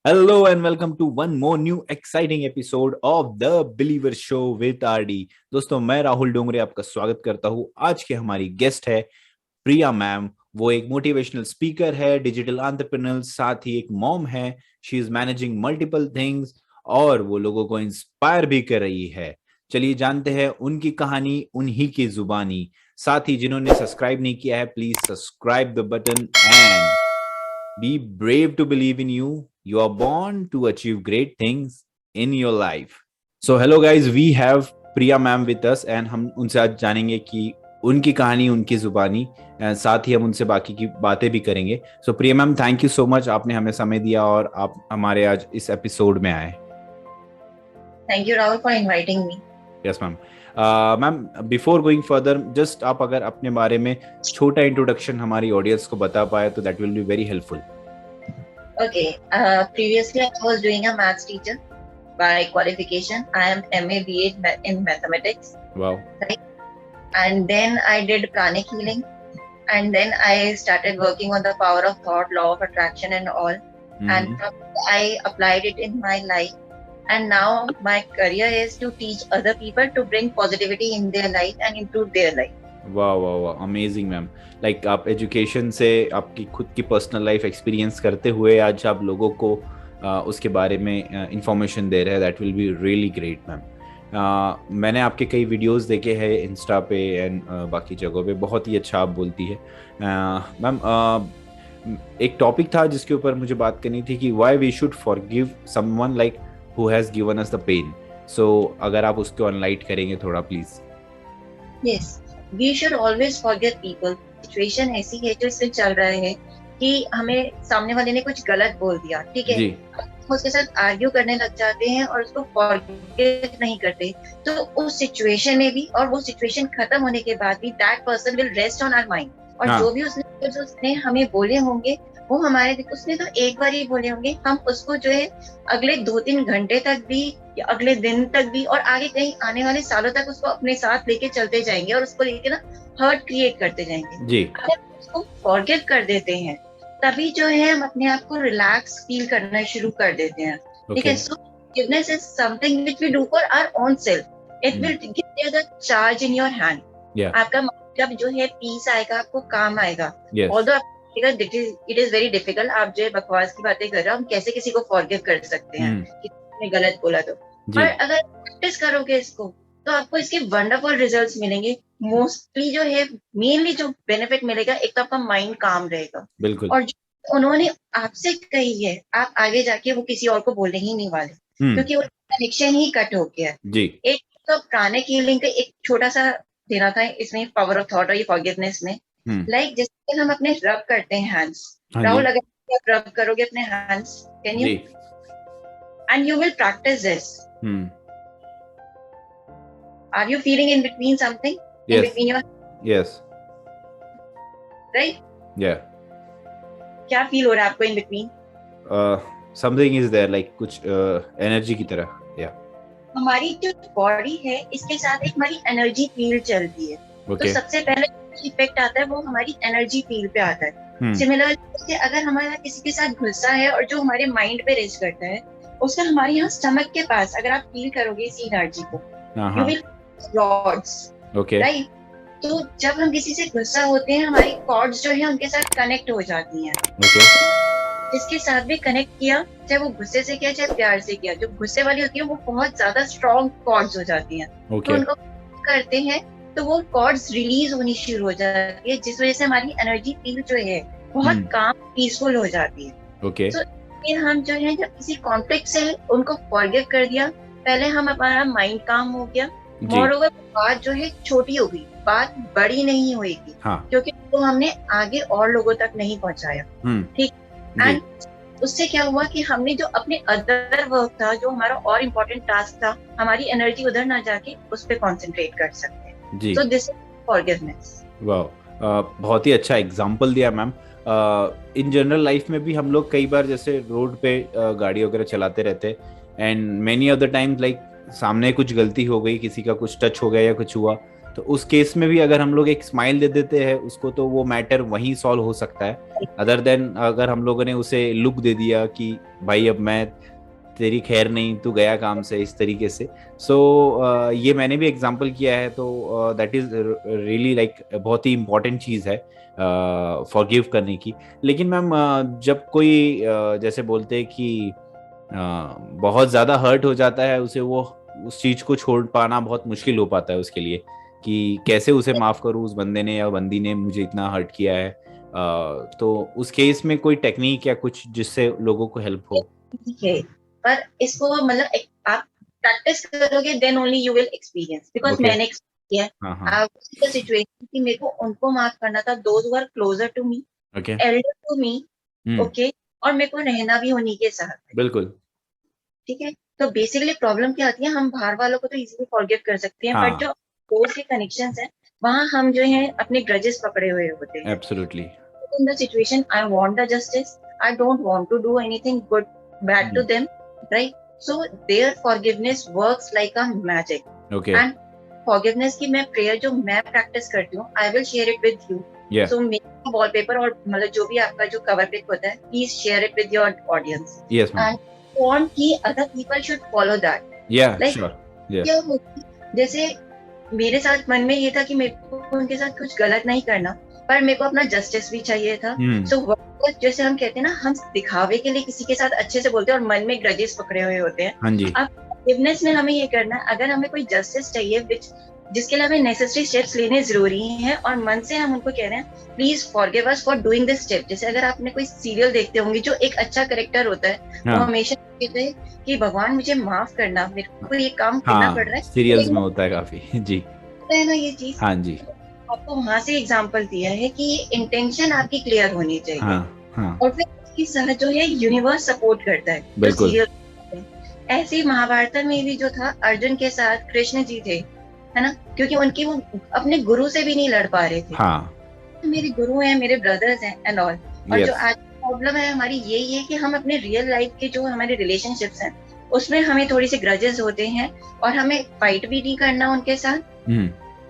Hello and welcome to one more new exciting episode of The Believer Show with RD। दोस्तों मैं राहुल डोंगरे आपका स्वागत करता हूँ। आज की हमारी गेस्ट है प्रिया मैम। वो एक मोटिवेशनल स्पीकर है, डिजिटल एंटरप्रेन्योर, साथ ही एक मॉम है। She is managing multiple things और वो लोगों को इंस्पायर भी कर रही है। चलिए जानते हैं उनकी कहानी उन्हीं की जुबानी। साथ ही जिन्होंने सब्सक्राइब नहीं किया है, please subscribe the button and be brave to believe in you. You are born to achieve great things in your life. So hello guys, we have Priya ma'am with us and हम उनसे आज जानेंगे कि उनकी कहानी उनकी जुबानी, साथ ही हम उनसे बाकी की बातें भी करेंगे। So Priya ma'am, thank you so much, आपने हमें समय दिया और आप हमारे आज इस एपिसोड में आए। Thank you, Rahul, for inviting me. Yes ma'am. Ma'am, before going further, just आप अगर अपने बारे में छोटा इंट्रोडक्शन हमारी ऑडियंस को बता पाए तो that will be very helpful. Okay. Previously, I was doing a maths teacher by qualification. I am MA BA in mathematics. Wow. Right? And then I did pranic healing. And then I started working on the power of thought, law of attraction and all. And I applied it in my life. And now my career is to teach other people to bring positivity in their life and improve their life. वाह वाह वाह, amazing ma'am. Like आप education से आपकी खुद की personal life experience करते हुए आज आप लोगों को उसके बारे में इंफॉर्मेशन दे रहे हैं। That will be really great ma'am. मैंने आपके कई वीडियोस देखे हैं इंस्टा पे एंड बाकी जगहों पे, बहुत ही अच्छा आप बोलती है मैम। एक टॉपिक था जिसके ऊपर मुझे बात करनी थी कि why we should forgive someone like who has given us the pain. So अगर आप उसको अनलाइट करेंगे थोड़ा please. Yes. We should always forget people. Situation ऐसी है जो इससे चल रहा है कि हमें सामने वाले ने कुछ गलत बोल दिया, ठीक है, हम उसके साथ आर्ग्यू करने लग जाते हैं और उसको फॉरगिव नहीं करते। तो उस सिचुएशन में भी और वो सिचुएशन खत्म होने के बाद भी that person will rest on our mind. और जो भी उसने हमें बोले होंगे वो हमारे, उसने तो एक बार ही बोले होंगे, हम उसको जो है अगले 2-3 घंटे तक भी या अगले दिन तक भी और आगे कहीं आने वाले सालों तक उसको अपने साथ लेके चलते जाएंगे और उसको लेके ना हर्ट क्रिएट करते जाएंगे जी। अगर उसको फॉरगिव कर देते हैं तभी जो है हम अपने आप को रिलैक्स फील करना शुरू कर देते हैं, ठीक है। So forgiveness is something which we do for our own self. It will give you the charge in your hand. आपका जब जो है पीस आएगा, आपको काम आएगा। Although it is very difficult. आप जो है बकवास की बातें कर रहे हो, हम कैसे किसी को फॉरगिव कर सकते हैं कि तुमने गलत बोला तो। पर अगर प्रैक्टिस करोगे इसको तो आपको इसके वंडरफुल रिजल्ट्स मिलेंगे। मोस्टली जो है मेनली जो बेनिफिट मिलेगा, एक तो आपका माइंड काम रहेगा, बिल्कुल, और जो उन्होंने आपसे कही है आप आगे जाके वो किसी और को बोलने ही नहीं वाले, क्योंकि वो कनेक्शन ही कट हो गया जी। एक तो प्राणिक हीलिंग का एक छोटा सा देना था इसमें, पावर ऑफ थॉट और ये फॉरगिवनेस में। लाइक जैसे हम अपने रब करते हैं हैंड्स, राहुल, अगर आप रब करोगे अपने hands, can you, and you will practice this. Are you feeling in between something? Yes. In between your... Yes. Right? Yeah. क्या फील हो रहा है आपको in between? Something is there, like कुछ एनर्जी की तरह। Yeah. हमारी जो बॉडी है इसके साथ एक हमारी एनर्जी फील्ड चलती है। तो सबसे पहले इफेक्ट आता है वो हमारी एनर्जी फील्ड पे आता है। सिमिलरली अगर हमारा किसी के साथ गुस्सा है और जो हमारे माइंड पे रेस्ट करता है, उसका हमारे यहाँ स्टमक के पास अगर आप फील करोगे इसी एनर्जी को, यू विल रॉड्स, राइट। तो जब हम किसी से गुस्सा होते हैं हमारी कॉर्ड्स जो है उनके साथ कनेक्ट हो जाती हैं। जिसके साथ भी कनेक्ट किया, चाहे वो गुस्से से किया चाहे प्यार से किया, जो गुस्से वाली होती है वो बहुत ज्यादा स्ट्रॉन्ग कॉर्ड्स हो जाती हैं। तो उनको करते हैं तो वो कॉर्ड्स रिलीज होनी शुरू हो जाती है, जिस वजह से हमारी एनर्जी फील्ड जो है बहुत काम पीसफुल हो जाती है। फिर हम जो है जब किसी कॉन्फ्लिक्ट से उनको फॉरगिव कर दिया, पहले हम हमारा माइंड काम हो गया, मोरओवर बात जो है छोटी हो गई, बात बड़ी नहीं होगी, क्योंकि वो हमने आगे और लोगों तक नहीं पहुंचाया, ठीक। एंड उससे क्या हुआ कि हमने जो अपने अदर वर्क था, जो हमारा और इम्पोर्टेंट टास्क था, हमारी एनर्जी उधर ना जाके उस पर कॉन्सेंट्रेट कर सकते हैं। So this is forgiveness. वाह, बहुत ही अच्छा एग्जांपल दिया मैम। इन जनरल लाइफ में भी हम लोग कई बार जैसे रोड पे गाड़ी वगैरह चलाते रहते and many of the times like सामने कुछ गलती हो गई, किसी का कुछ टच हो गया या कुछ हुआ, तो उस केस में भी अगर हम लोग एक स्माइल दे देते हैं उसको, तो वो मैटर वहीं सॉल्व हो सकता है। अदर देन अगर हम लोगों ने उसे लुक दे दिया कि भाई अब मैं तेरी खैर नहीं, तू गया काम से, इस तरीके से। सो ये मैंने भी एग्जांपल किया है, तो दैट इज रियली लाइक बहुत ही इंपॉर्टेंट चीज़ है फॉरगिव करने की। लेकिन मैम जब कोई जैसे बोलते हैं कि बहुत ज़्यादा हर्ट हो जाता है उसे, वो उस चीज़ को छोड़ पाना बहुत मुश्किल हो पाता है उसके लिए, कि कैसे उसे माफ़ करूँ, उस बंदे ने या बंदी ने मुझे इतना हर्ट किया है। तो उस केस में कोई टेक्निक या कुछ जिससे लोगों को हेल्प हो? ठीक है, पर इसको मतलब आप प्रैक्टिस करोगे then only you will experience, because okay. मैंने किया हाँ हाँ। है सिचुएशन कि मेरे को उनको माफ करना था, those who are closer to me, okay. Elder to me, okay, और मेरे को रहना भी उन्हीं के साथ है। बिल्कुल। ठीक है, तो बेसिकली प्रॉब्लम क्या आती है, हम बाहर वालों को तो इजीली फॉरगिव कर सकते हैं, बट हाँ, जो क्लोज के कनेक्शंस हैं वहां हम जो है अपने ग्रजेस पकड़े हुए होते हैं। Absolutely. In the situation, I want the justice. I don't want to do anything good, bad to them, right? So their forgiveness works like a magic. Okay. And forgiveness की मैं prayer जो मैं practice करती हूँ, I will share it with you. या So मेरा wallpaper और मतलब जो भी आपका जो cover pic होता है, please share it with your audience. Yes ma'am. And want कि other people should follow that. या Like श्योर। या क्या होती, जैसे मेरे साथ मन में ये था कि मेरे को उनके साथ कुछ गलत नहीं करना, पर मेरे को अपना जस्टिस भी चाहिए था। सो जैसे हम कहते हैं ना, हम दिखावे के लिए किसी के साथ अच्छे से बोलते हैं और मन में ग्रजेस पकड़े हुए होते हैं। हाँ जी। अब फॉरगिवनेस में हमें ये करना है, अगर हमें कोई जस्टिस चाहिए जिसके लिए हमें नेसेसरी स्टेप्स लेने जरूरी हैं, और मन से हम उनको कह रहे हैं please forgive us for doing this step. जैसे अगर आपने कोई सीरियल देखते होंगे, जो एक अच्छा कैरेक्टर होता है, वो हमेशा कहते हैं कि भगवान मुझे माफ करना, मेरे को ये काम करना पड़ रहा है। सीरियल्स में होता है काफी। जी है ना ये चीज। हाँ जी। आपको वहां से एग्जांपल दिया है कि इंटेंशन आपकी क्लियर होनी चाहिए। हाँ और फिर इसकी सह जो है यूनिवर्स सपोर्ट करता है, जो सीरियल। ऐसे ही महाभारत में भी जो था, अर्जुन के साथ कृष्ण जी थे, है ना, क्योंकि उनकी वो अपने गुरु से भी नहीं लड़ पा रहे थे। मेरे गुरु हैं, मेरे ब्रदर्स हैं एंड ऑल। और जो आज प्रॉब्लम है हमारी यही है कि हम अपने रियल लाइफ के जो हमारे रिलेशनशिप्स हैं उसमें हमें थोड़ी सी ग्रजेस होते हैं, और हमें फाइट भी नहीं करना उनके साथ।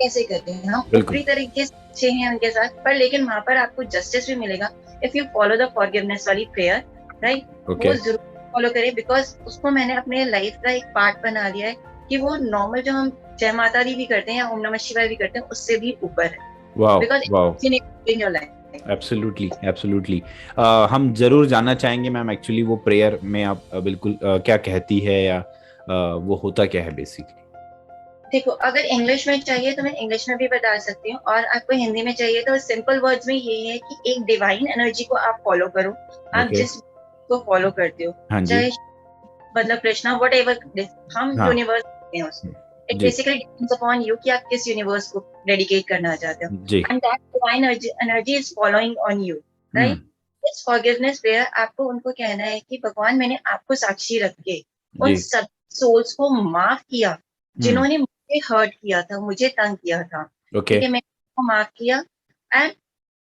कैसे करते हैं हम पूरी तरीके से अच्छे हैं उनके साथ, पर लेकिन वहां पर आपको जस्टिस भी मिलेगा if you follow the forgiveness वाली प्रेयर, राइट। वो जरूर फॉलो करें, बिकॉज उसको मैंने अपने लाइफ का एक पार्ट बना लिया है कि वो नॉर्मल जो हम जय माता दी भी करते हैं या ओम नमः शिवाय भी करते हैं, उससे भी ऊपर है। Because in your life. Absolutely absolutely. हम जरूर जानना चाहेंगे मैम, एक्चुअली वो प्रेयर में आप बिल्कुल क्या कहती है, या वो होता क्या है बेसिकली? देखो, अगर इंग्लिश में चाहिए तो मैं इंग्लिश में भी बता सकती हूँ, और आपको हिंदी में चाहिए तो सिंपल वर्ड्स में ये है कि एक डिवाइन एनर्जी को आप फॉलो करो। आप जिस को फॉलो करते हो, चाहे मतलब कृष्णा, वट एवर हम यूनिवर्स कहते हैं उसको, it basically depends upon you कि आप किस यूनिवर्स को डेडिकेट करना चाहते हो, and that divine energy is following on you, right. इस फॉरगिवनेस प्रेयर आपको उनको कहना है कि भगवान, मैंने आपको साक्षी रख के उन सब सोल्स को माफ किया जिन्होंने मुझे हर्ट किया था, मुझे तंग किया था। ठीक है, मैंने उनको माफ किया, एंड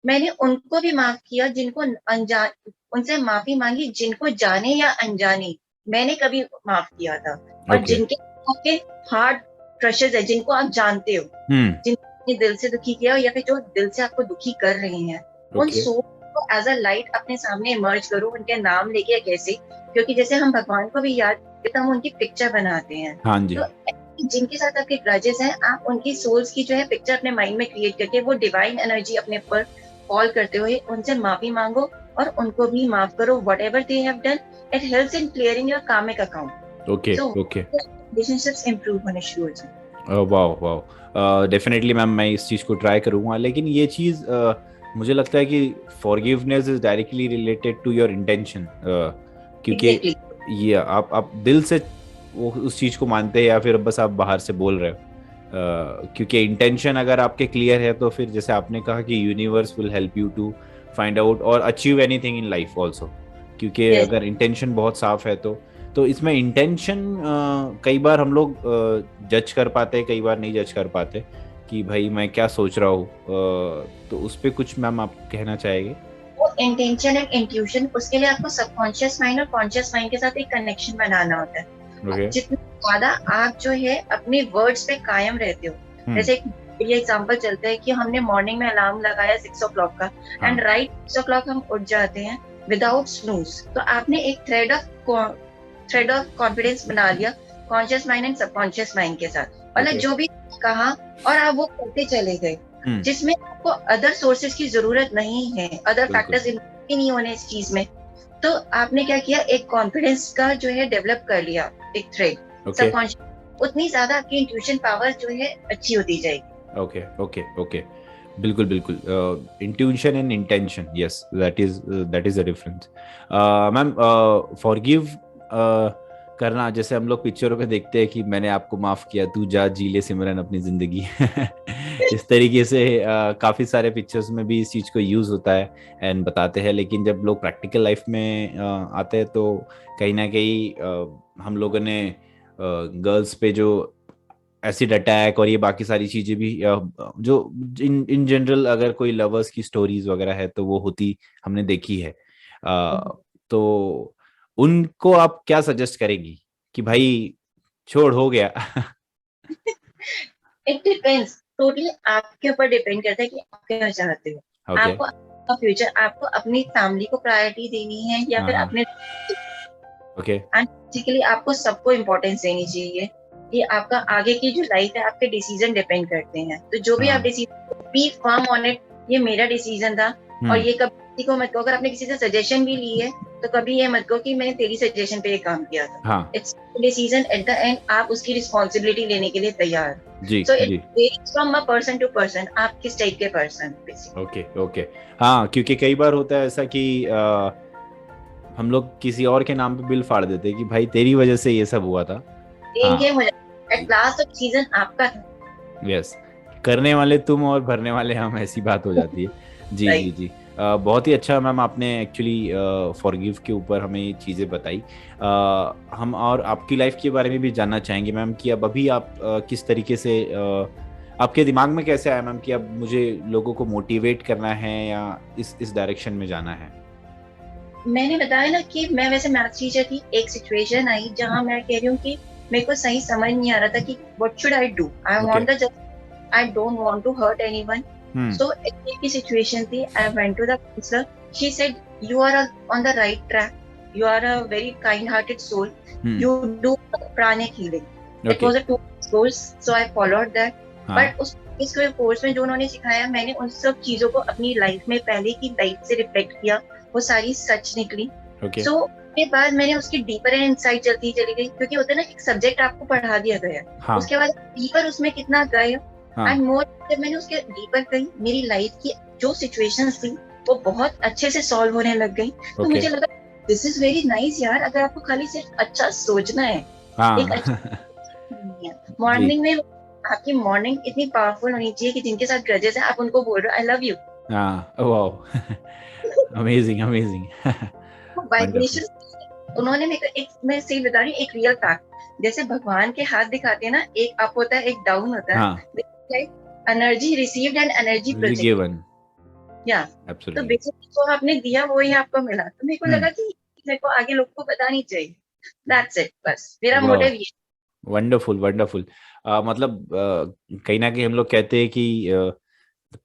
मैंने उनको भी माफ किया जिनको अनजान, उनसे माफी मांगी जिनको जाने या अनजाने मैंने कभी माफ किया था। और जिनके आपके हार्ट क्रशेस है, जिनको आप जानते हो, जिनने दिल से दुखी किया, या फिर जो दिल से आपको दुखी कर रहे हैं, उन सोल को एज अ लाइट अपने सामने इमर्ज करो, उनके नाम लेके। कैसे? क्योंकि जैसे हम भगवान को भी याद करते, हम उनकी पिक्चर बनाते हैं। तो जिनके साथ आपके ग्रजेस हैं, आप उनकी सोल्स की जो है पिक्चर अपने माइंड में क्रिएट करके वो डिवाइन एनर्जी अपने ऊपर कॉल करते हुए उनसे माफी मांगो और उनको भी माफ करो। Whatever they have done, it helps in clearing your कार्मिक अकाउंट। ओके रिलेशनशिप्स इंप्रूव होने शुरू हो जाए। वाओ वाओ, डेफिनेटली मैम, मैं इस चीज को ट्राई करूंगा। लेकिन ये चीज मुझे लगता है कि forgiveness is directly related to your intention, क्योंकि ये आप दिल से वो उस चीज को मानते हैं या फिर बस आप बाहर से बोल रहे हो? क्योंकि इंटेंशन अगर आपके क्लियर है तो फिर जैसे आपने कहा कि universe will help you to find out और achieve anything in life also, क्योंकि अगर इंटेंशन बहुत साफ है तो इसमें इंटेंशन कई बार हम लोग जज कर पाते हैं, कई बार नहीं जज कर पाते कि भाई मैं क्या सोच रहा हूँ। तो उस पर कुछ मैम आप कहना चाहेंगे? वो इंटेंशन एंड इंट्यूशन, उसके लिए आपको सबकॉन्शियस माइंड और कॉन्शियस माइंड के साथ एक कनेक्शन बनाना होता है। जितना ज्यादा आप जो है अपने वर्ड्स पे कायम रहते हो, जैसे एक ये एग्जांपल चलता है कि हमने मॉर्निंग में अलार्म लगाया 6 o'clock का, एंड राइट 6 o'clock हम उठ जाते हैं विदाउट स्नूज, तो आपने एक थ्रेड ऑफ कॉन्फिडेंस बना लिया conscious mind and subconscious mind के साथ। मतलब जो भी कहा और आप वो करते चले गए, जिसमें आपको अदर सोर्सेज की जरूरत नहीं है, अदर फैक्टर्स नहीं होने इस चीज में। तो आपने क्या किया, एक कॉन्फिडेंस का जो है डेवलप कर लिया एक थ्रेड सबकॉन्शियस, उतनी ज्यादा आपकी इंट्यूशन पावर जो है अच्छी होती जाएगी। ओके ओके ओके, बिल्कुल बिल्कुल, intuition and intention, yes, that is the difference. Ma'am, forgive करना, जैसे हम लोग पिक्चरों पे देखते हैं कि मैंने आपको माफ किया, तू जा जी ले सिमरन अपनी जिंदगी इस तरीके से काफी सारे पिक्चर्स में भी इस चीज को यूज होता है एंड बताते हैं, लेकिन जब लोग प्रैक्टिकल लाइफ में आते हैं तो कहीं ना कहीं हम लोगों ने गर्ल्स पे जो एसिड अटैक और ये बाकी सारी चीजें भी जो इन जनरल अगर कोई लवर्स की स्टोरीज वगैरह है तो वो होती हमने देखी है। तो उनको आप क्या सजेस्ट करेंगी कि भाई छोड़, हो गया? इट डिपेंड्स, टोटली आपके ऊपर डिपेंड करता है कि आप क्या चाहते हो। Okay. आपको आपका फ्यूचर, आपको अपनी फैमिली को प्रायोरिटी देनी है या फिर अपने बेसिकली आपको सबको इम्पोर्टेंस देनी चाहिए। ये आपका आगे की जो लाइफ है, आपके डिसीजन डिपेंड करते हैं। तो जो भी आप decision, be firm on it, ये मेरा डिसीजन था और ये कभी को मत कहो, अगर आपने किसी से सजेशन भी ली है तो कभी ये मत कहो कि मैंने तेरी सजेशन पे ये काम किया था। It's decision, at the end आप उसकी रिस्पॉन्सिबिलिटी लेने के लिए तैयार। So it varies from a person to person, आप किस टाइप के पर्सन। ओके ओके, हाँ, क्योंकि कई बार होता है ऐसा कि हम लोग किसी और के नाम पे बिल फाड़ देते हैं कि भाई तेरी वजह से ये सब हुआ था। एट लास्ट ऑफ सीजन आपका है। यस, करने वाले तुम और भरने वाले हम, ऐसी बात हो जाती है। जी जी जी, बहुत ही अच्छा मैम, आपने एक्चुअली फॉरगिव के ऊपर हमें ये चीज़ें बताई। हम और आपकी लाइफ के बारे में भी जानना चाहेंगे मैम कि अब अभी आप किस तरीके से, आपके दिमाग में कैसे आया मैम कि अब मुझे लोगों को मोटिवेट करना है या इस डायरेक्शन में जाना है? मैंने बताया ना कि मैं वैसे मैथ्स टीचर थी, एक सिचुएशन आई जहां मैं कह रही हूँ कि मेरे को सही समझ नहीं आ रहा था कि what should I do, I don't want to hurt anyone. So एक की सिचुएशन थी, I went to the counsellor, she said you are on the right track, you are a very kind hearted soul, you do pranic healing. It was a 2 course, so I followed that. But उस course में जो उन्होंने सिखाया, मैंने उन सब चीजों को अपनी लाइफ में पहले की लाइफ से रिफ्लेक्ट किया, वो सारी सच निकली। सो के बाद मैंने उसकी डीपर एंड इनसाइट चलती चली गई, क्योंकि होता है ना, एक सब्जेक्ट आपको पढ़ा दिया गया, उसके बाद डीपर उसमें कितना गए एंड मोर, जब मैंने उसके डीपर गई, मेरी लाइफ की जो सिचुएशंस थी वो बहुत अच्छे से सॉल्व होने लग गई। तो मुझे लगा दिस इज वेरी नाइस यार, अगर आपको खाली सिर्फ अच्छा सोचना है, एक अच्छा मॉर्निंग में आपकी मॉर्निंग इतनी पावरफुल होनी चाहिए कि जिनके साथ ग्रजेस है आप उनको बोल रहे हो I love you. Amazing amazing. Vibration, उन्होंने मेरे को, एक मैं सही बता रही हूँ, एक रियल फैक्ट, जैसे भगवान के हाथ दिखाते हैं ना, एक अप होता है एक डाउन होता है, energy received and energy given. या तो बेसिकली जो आपने दिया वो ही आपको मिला। तो मेरे को लगा कि मेरे को आगे लोगों को बतानी चाहिए, दैट्स इट, बस मेरा मोटिव ये। वंडरफुल वंडरफुल, मतलब कहीं ना कहीं हम लोग कहते हैं कि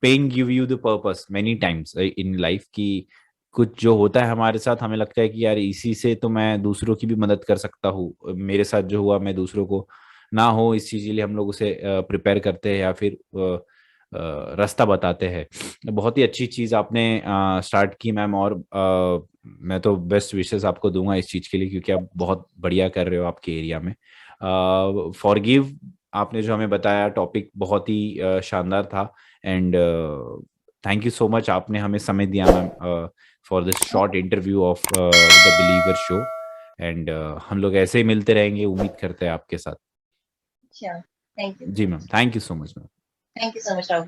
pain give you the purpose many times in life, की कुछ जो होता है हमारे साथ हमें लगता है कि यार इसी से तो मैं दूसरों की भी मदद कर सकता हूँ, मेरे साथ जो हुआ मैं दूसरों को ना हो इस चीज के लिए हम लोग उसे प्रिपेयर करते हैं या फिर रास्ता बताते हैं। बहुत ही अच्छी चीज आपने स्टार्ट की मैम, और मैं तो बेस्ट विशेस आपको दूंगा इस चीज के लिए, क्योंकि आप बहुत बढ़िया कर रहे हो आपके एरिया में। फॉरगिव आपने जो हमें बताया, टॉपिक बहुत ही शानदार था, and thank you so much, आपने हमें समय दिया ma'am for this short interview of the believer show, and हम लोग ऐसे ही मिलते रहेंगे, उम्मीद करते हैं आपके साथ। Thank you ji ma'am, thank you so much ma'am. Thank you so much.